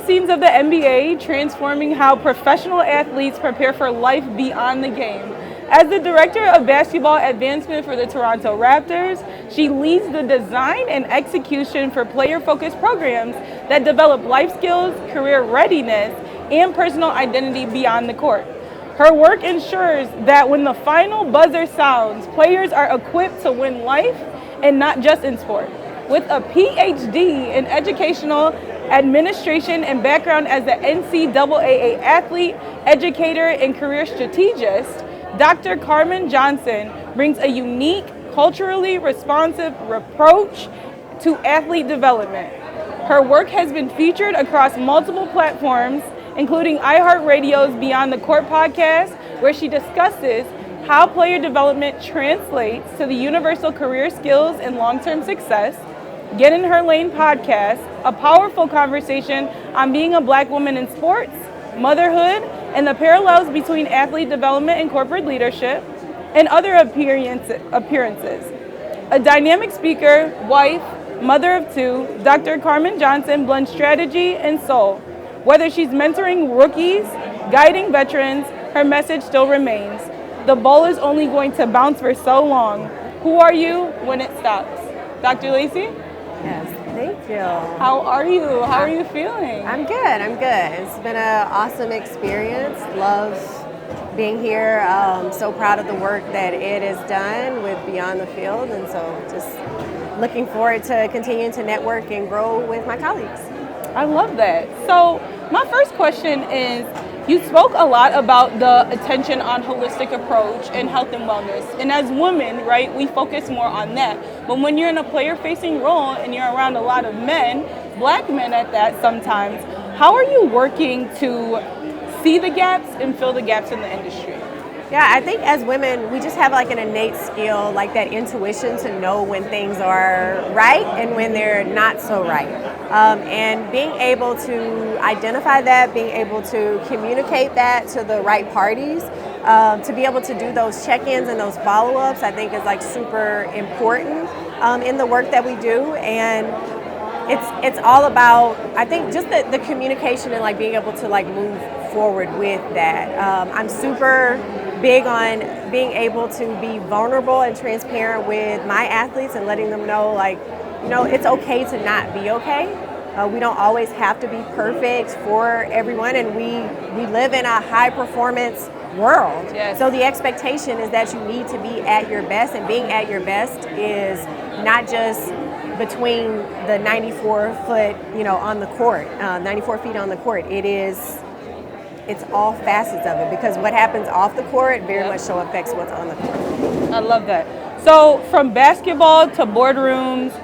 the scenes of the NBA, transforming how professional athletes prepare for life beyond the game. As the Director of Basketball Advancement for the Toronto Raptors, she leads the design and execution for player-focused programs that develop life skills, career readiness, and personal identity beyond the court. Her work ensures that when the final buzzer sounds, players are equipped to win life and not just in sport. With a PhD in educational administration and background as an NCAA athlete, educator, and career strategist, Dr. Carmon-Johnson brings a unique, culturally responsive approach to athlete development. Her work has been featured across multiple platforms, including iHeartRadio's Beyond the Court podcast, where she discusses how player development translates to the universal career skills and long-term success, Get in Her Lane podcast, a powerful conversation on being a Black woman in sports, motherhood, and the parallels between athlete development and corporate leadership, and other appearances. A dynamic speaker, wife, mother of two, Dr. Carmon-Johnson blends strategy and soul. Whether she's mentoring rookies, guiding veterans, her message still remains. The ball is only going to bounce for so long. Who are you when it stops? Dr. Lacee? Yes, thank you. How are you? How are you feeling? I'm good. It's been an awesome experience. Love being here. So proud of the work that it has done with Beyond the Field, and so just looking forward to continuing to network and grow with my colleagues. I love that. So my first question is, you spoke a lot about the attention on holistic approach and health and wellness. And as women, right, we focus more on that. But when you're in a player-facing role and you're around a lot of men, Black men at that sometimes, how are you working to see the gaps and fill the gaps in the industry? Yeah, I think as women, we just have like an innate skill, like that intuition to know when things are right and when they're not so right. And being able to identify that, being able to communicate that to the right parties, to be able to do those check-ins and those follow-ups, I think is like super important in the work that we do. And it's all about, I think, just the communication and like being able to like move forward with that. I'm super big on being able to be vulnerable and transparent with my athletes and letting them know, like, you know, it's okay to not be okay. We don't always have to be perfect for everyone, and we live in a high performance world. Yes. So the expectation is that you need to be at your best, and being at your best is not just between the 94 foot, on the court, 94 feet on the court. It's all facets of it, because what happens off the court very much so affects what's on the court. I love that. So from basketball to boardrooms,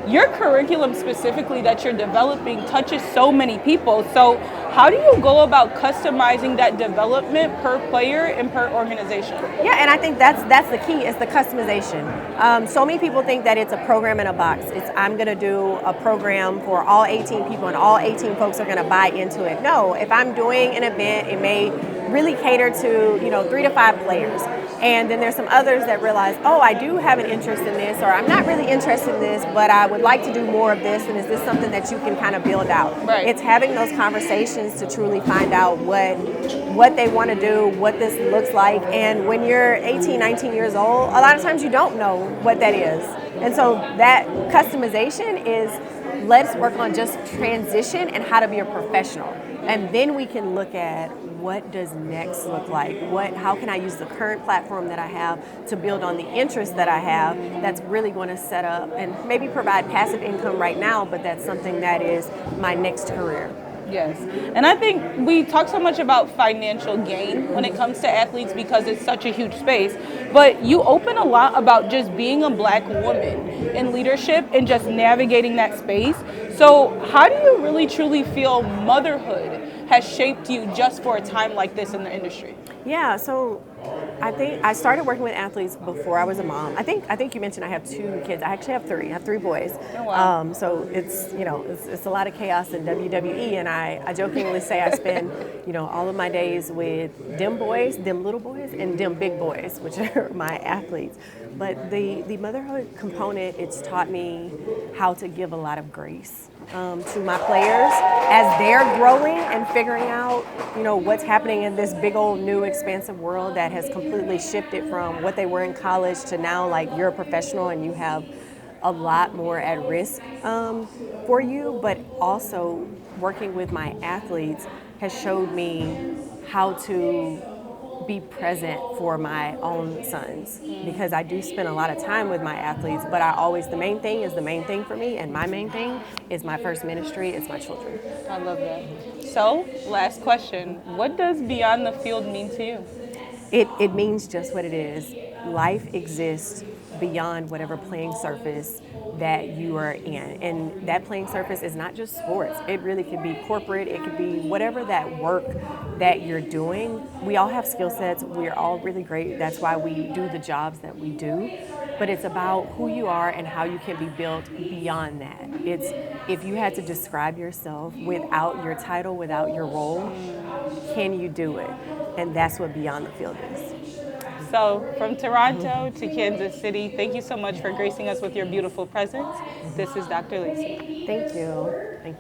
your curriculum specifically that you're developing touches so many people. So how do you go about customizing that development per player and per organization? Yeah, and I think that's the key, is the customization. So many people think that it's a program in a box. I'm going to do a program for all 18 people and all 18 folks are going to buy into it. No, if I'm doing an event, it may really cater to 3 to 5 players. And then there's some others that realize, oh, I do have an interest in this, or I'm not really interested in this, but I would like to do more of this, and is this something that you can kind of build out? Right. It's having those conversations to truly find out what they want to do, what this looks like. And when you're 18, 19 years old, a lot of times you don't know what that is. And so that customization is, let's work on just transition and how to be a professional. And then we can look at what does next look like? How can I use the current platform that I have to build on the interest that I have that's really going to set up and maybe provide passive income right now, but that's something that is my next career. Yes. And I think we talk so much about financial gain when it comes to athletes because it's such a huge space, but you open a lot about just being a Black woman in leadership and just navigating that space. So how do you really truly feel motherhood has shaped you just for a time like this in the industry? Yeah, so I think I started working with athletes before I was a mom. I think you mentioned I have 2 kids. I actually have 3. I have 3 boys. Oh, wow. So it's it's a lot of chaos in WWE, and I jokingly say I spend all of my days with them little boys, and them big boys, which are my athletes. But the motherhood component, it's taught me how to give a lot of grace to my players as they're growing and figuring out, what's happening in this big old new expansive world that has completely shifted from what they were in college to now, like, you're a professional and you have a lot more at risk for you. But also working with my athletes has showed me how to be present for my own sons, because I do spend a lot of time with my athletes, but the main thing is the main thing for me, and my main thing is my first ministry, it's my children. I love that. So, last question. What does beyond the field mean to you? It means just what it is. Life exists beyond whatever playing surface that you are in. And that playing surface is not just sports. It really could be corporate. It could be whatever that work that you're doing. We all have skill sets. We're all really great. That's why we do the jobs that we do. But it's about who you are and how you can be built beyond that. It's if you had to describe yourself without your title, without your role, can you do it? And that's what beyond the field is. So, from Toronto to Kansas City, thank you so much for gracing us with your beautiful presence. This is Dr. Lacee. Thank you. Thank you.